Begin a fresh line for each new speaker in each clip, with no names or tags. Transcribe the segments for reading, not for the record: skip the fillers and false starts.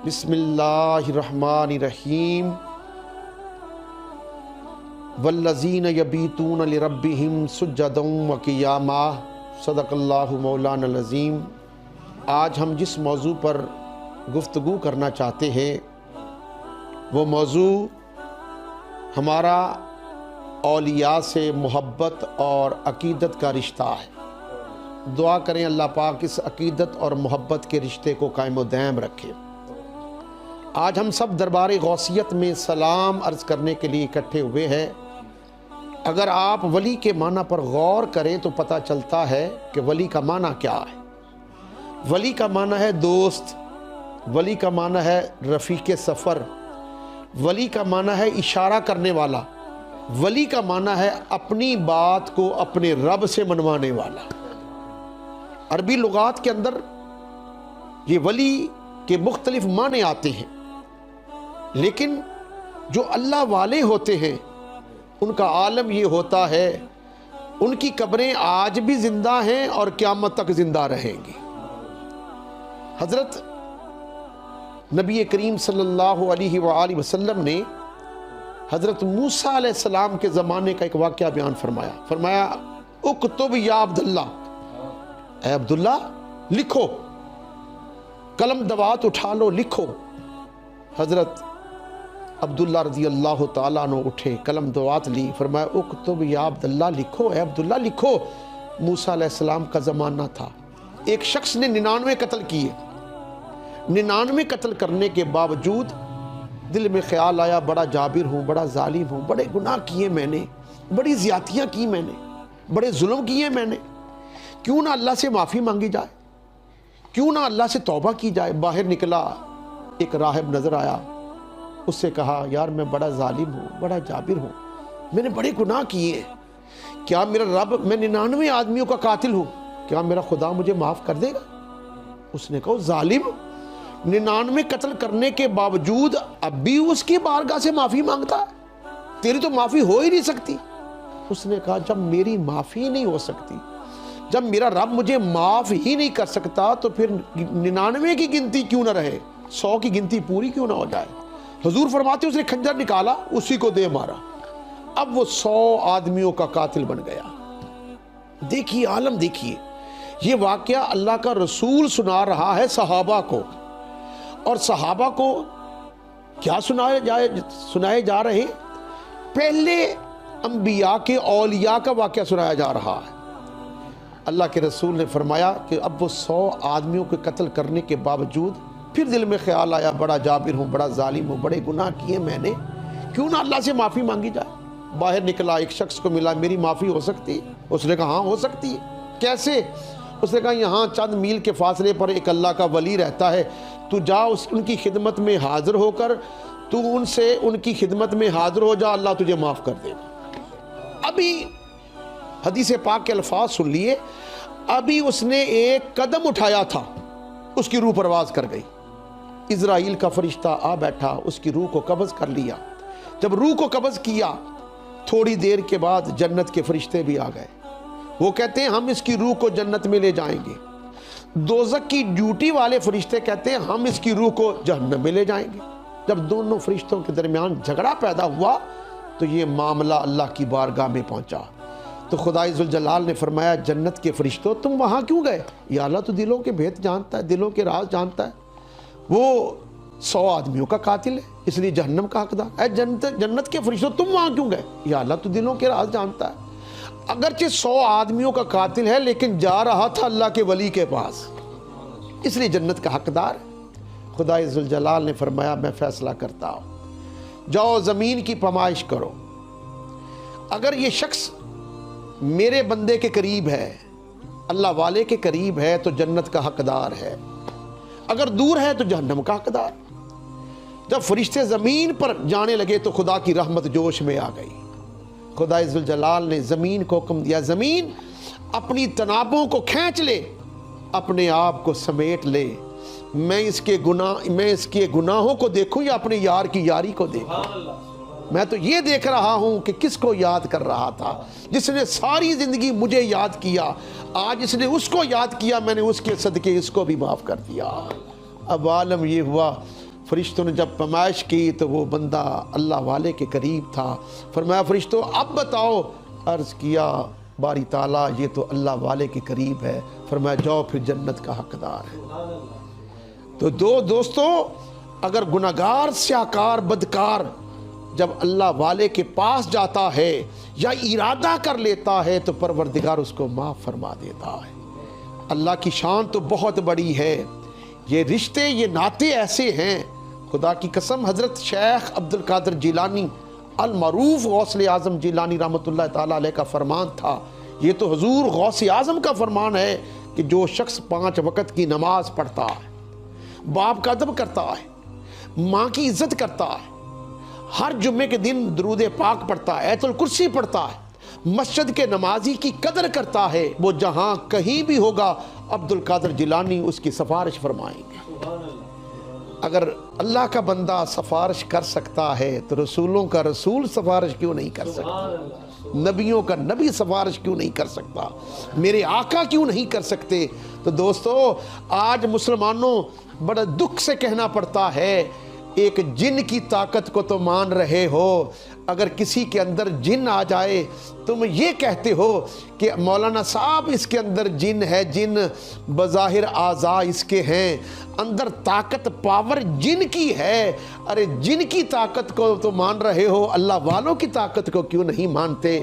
بسم اللہ الرحمن الرحیم والذین یبیتون لربہم سجدا وقیاما صدق اللہ مولانا العظیم۔ آج ہم جس موضوع پر گفتگو کرنا چاہتے ہیں وہ موضوع ہمارا اولیاء سے محبت اور عقیدت کا رشتہ ہے۔ دعا کریں اللہ پاک اس عقیدت اور محبت کے رشتے کو قائم و دائم رکھے۔ آج ہم سب دربار غوثیت میں سلام عرض کرنے کے لیے اکٹھے ہوئے ہیں۔ اگر آپ ولی کے معنی پر غور کریں تو پتہ چلتا ہے کہ ولی کا معنی کیا ہے۔ ولی کا معنی ہے دوست، ولی کا معنی ہے رفیق سفر، ولی کا معنی ہے اشارہ کرنے والا، ولی کا معنی ہے اپنی بات کو اپنے رب سے منوانے والا۔ عربی لغات کے اندر یہ ولی کے مختلف معنی آتے ہیں، لیکن جو اللہ والے ہوتے ہیں ان کا عالم یہ ہوتا ہے ان کی قبریں آج بھی زندہ ہیں اور قیامت تک زندہ رہیں گی۔ حضرت نبی کریم صلی اللہ علیہ وآلہ وسلم نے حضرت موسیٰ علیہ السلام کے زمانے کا ایک واقعہ بیان فرمایا اکتب یا عبداللہ، اے عبداللہ لکھو، قلم دوات اٹھا لو، لکھو۔ حضرت عبداللہ رضی اللہ تعالیٰ عنہ اٹھے، قلم دوات لی، فرمایا اکتب یا عبداللہ، لکھو اے عبداللہ لکھو۔ موسیٰ علیہ السلام کا زمانہ تھا، ایک شخص نے 99 قتل کیے۔ 99 قتل کرنے کے باوجود دل میں خیال آیا بڑا جابر ہوں، بڑا ظالم ہوں، بڑے گناہ کیے میں نے، بڑی زیادتیاں کی میں نے، بڑے ظلم کیے میں نے، کیوں نہ اللہ سے معافی مانگی جائے، کیوں نہ اللہ سے توبہ کی جائے۔ باہر نکلا، ایک راہب نظر آیا، اس سے کہا یار میں بڑا ظالم ہوں، بڑا جابر ہوں، میں نے بڑے گناہ کیے ہیں، کیا میرا رب، میں 99 آدمیوں کا قاتل ہوں، کیا میرا خدا مجھے معاف کر دے گا؟ اس نے کہا ظالم 99 قتل کرنے کے باوجود اب بھی اس کی بارگاہ سے معافی مانگتا ہے، تیری تو معافی ہو ہی نہیں سکتی۔ اس نے کہا جب میری معافی نہیں ہو سکتی، جب میرا رب مجھے معاف ہی نہیں کر سکتا تو پھر 99 کی گنتی کیوں نہ رہے، 100 کی گنتی پوری کیوں نہ ہو جائے۔ حضور فرماتے اس نے خنجر نکالا، اسی کو دے مارا، اب وہ 100 آدمیوں کا قاتل بن گیا۔ دیکھیے عالم، دیکھیے یہ واقعہ اللہ کا رسول سنا رہا ہے صحابہ کو، اور صحابہ کو کیا سنائے جا رہے ہیں؟ پہلے انبیاء کے اولیاء کا واقعہ سنایا جا رہا ہے۔ اللہ کے رسول نے فرمایا کہ اب وہ 100 آدمیوں کے قتل کرنے کے باوجود پھر دل میں خیال آیا بڑا جابر ہوں، بڑا ظالم ہوں، بڑے گناہ کیے میں نے، کیوں نہ اللہ سے معافی مانگی جائے۔ باہر نکلا، ایک شخص کو ملا، میری معافی ہو سکتی ہے؟ اس نے کہا ہاں ہو سکتی ہے۔ کیسے؟ اس نے کہا یہاں چند میل کے فاصلے پر ایک اللہ کا ولی رہتا ہے، تو جا ان کی خدمت میں حاضر ہو کر تو ان کی خدمت میں حاضر ہو جا، اللہ تجھے معاف کر دے گا۔ ابھی حدیث پاک کے الفاظ سن لیے، ابھی اس نے ایک قدم اٹھایا تھا، اس کی روح پرواز کر گئی۔ اسرائیل کا فرشتہ آ بیٹھا، اس کی روح کو قبض کر لیا۔ جب روح کو قبض کیا، تھوڑی دیر کے بعد جنت کے فرشتے بھی آ گئے، وہ کہتے ہیں ہم اس کی روح کو جنت میں لے جائیں گے۔ دوزخ کی ڈیوٹی والے فرشتے کہتے ہیں ہم اس کی روح کو جہنم میں لے جائیں گے۔ جب دونوں فرشتوں کے درمیان جھگڑا پیدا ہوا تو یہ معاملہ اللہ کی بارگاہ میں پہنچا، تو خدائے ذوالجلال نے فرمایا جنت کے فرشتوں تم وہاں کیوں گئے؟ یا اللہ تو دلوں کے بھید جانتا ہے، دلوں کے راز جانتا ہے، وہ 100 آدمیوں کا قاتل ہے اس لیے جہنم کا حقدار۔ اے جنت کے فرشتوں تم وہاں کیوں گئے؟ یا اللہ تو دلوں کے راز جانتا ہے۔ اگرچہ 100 آدمیوں کا قاتل ہے لیکن جا رہا تھا اللہ کے ولی کے پاس، اس لیے جنت کا حقدار ہے۔ خدائے ذوالجلال نے فرمایا میں فیصلہ کرتا ہوں، جاؤ زمین کی پیمائش کرو، اگر یہ شخص میرے بندے کے قریب ہے، اللہ والے کے قریب ہے تو جنت کا حقدار ہے، اگر دور ہے تو جہنم کا حقدار۔ جب فرشتے زمین پر جانے لگے تو خدا کی رحمت جوش میں آ گئی۔ خدائے ذوالجلال نے زمین کو حکم دیا زمین اپنی تنابوں کو کھینچ لے، اپنے آپ کو سمیٹ لے، میں اس کے گناہوں کو دیکھوں یا اپنے یار کی یاری کو دیکھوں؟ میں تو یہ دیکھ رہا ہوں کہ کس کو یاد کر رہا تھا، جس نے ساری زندگی مجھے یاد کیا، آج اس نے اس کو یاد کیا، میں نے اس کے صدقے اس کو بھی معاف کر دیا۔ اب عالم یہ ہوا فرشتوں نے جب پیمائش کی تو وہ بندہ اللہ والے کے قریب تھا. فرمایا فرشتوں اب بتاؤ. عرض کیا باری تعالیٰ یہ تو اللہ والے کے قریب ہے. فرمایا جاؤ پھر جنت کا حقدار ہے. تو دوستو اگر گناہگار سیاکار بدکار جب اللہ والے کے پاس جاتا ہے یا ارادہ کر لیتا ہے تو پروردگار اس کو معاف فرما دیتا ہے. اللہ کی شان تو بہت بڑی ہے. یہ رشتے یہ ناطے ایسے ہیں. خدا کی قسم حضرت شیخ عبد القادر جیلانی المعروف غوث اعظم جیلانی رحمۃ اللہ تعالیٰ علیہ کا فرمان تھا. یہ تو حضور غوث اعظم کا فرمان ہے کہ جو شخص 5 وقت کی نماز پڑھتا ہے, باپ کا ادب کرتا ہے, ماں کی عزت کرتا ہے, ہر جمعے کے دن درود پاک پڑھتا ہے, آیت الکرسی پڑھتا ہے, مسجد کے نمازی کی قدر کرتا ہے, وہ جہاں کہیں بھی ہوگا عبد القادر جیلانی اس کی سفارش فرمائیں گے. اگر اللہ کا بندہ سفارش کر سکتا ہے تو رسولوں کا رسول سفارش کیوں نہیں کر سکتا؟ نبیوں کا نبی سفارش کیوں نہیں کر سکتا؟ میرے آقا کیوں نہیں کر سکتے؟ تو دوستو آج مسلمانوں بڑا دکھ سے کہنا پڑتا ہے ایک جن کی طاقت کو تو مان رہے ہو, اگر کسی کے اندر جن آ جائے تم یہ کہتے ہو کہ مولانا صاحب اس کے اندر جن ہے, جن بظاہر اعضاء اس کے ہیں, اندر طاقت پاور جن کی ہے. ارے جن کی طاقت کو تو مان رہے ہو, اللہ والوں کی طاقت کو کیوں نہیں مانتے؟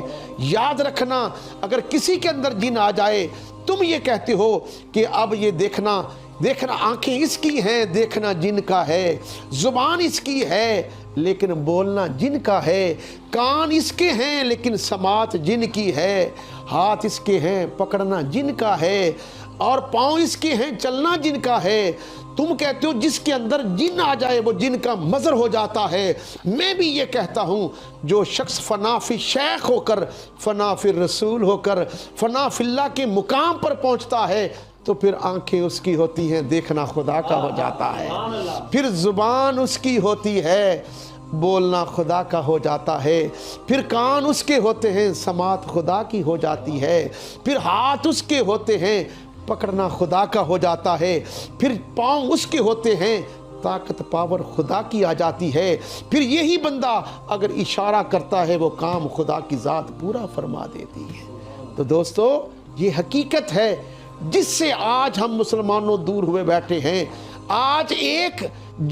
یاد رکھنا اگر کسی کے اندر جن آ جائے تم یہ کہتے ہو کہ اب یہ دیکھنا آنکھیں اس کی ہیں, دیکھنا جن کا ہے, زبان اس کی ہے لیکن بولنا جن کا ہے, کان اس کے ہیں لیکن سماعت جن کی ہے, ہاتھ اس کے ہیں پکڑنا جن کا ہے, اور پاؤں اس کے ہیں چلنا جن کا ہے. تم کہتے ہو جس کے اندر جن آ جائے وہ جن کا مظہر ہو جاتا ہے. میں بھی یہ کہتا ہوں جو شخص فنا فی شیخ ہو کر, فنا فی رسول ہو کر, فنا فی اللہ کے مقام پر پہنچتا ہے تو پھر آنکھیں اس کی ہوتی ہیں, دیکھنا خدا کا ہو جاتا ہے. پھر زبان اس کی ہوتی ہے, بولنا خدا کا ہو جاتا ہے. پھر کان اس کے ہوتے ہیں, سماعت خدا کی ہو جاتی ہے. پھر ہاتھ اس کے ہوتے ہیں, پکڑنا خدا کا ہو جاتا ہے. پھر پاؤں اس کے ہوتے ہیں, طاقت پاور خدا کی آ جاتی ہے. پھر یہی بندہ اگر اشارہ کرتا ہے وہ کام خدا کی ذات پورا فرما دیتی ہے. تو دوستو یہ حقیقت ہے جس سے آج ہم مسلمانوں دور ہوئے بیٹھے ہیں. آج ایک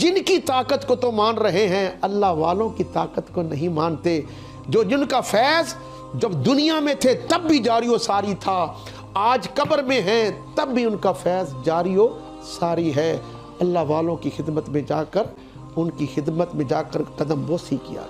جن کی طاقت کو تو مان رہے ہیں, اللہ والوں کی طاقت کو نہیں مانتے. جو جن کا فیض جب دنیا میں تھے تب بھی جاری و ساری تھا, آج قبر میں ہیں تب بھی ان کا فیض جاری و ساری ہے. اللہ والوں کی خدمت میں جا کر, ان کی خدمت میں جا کر قدم بوسی کیا.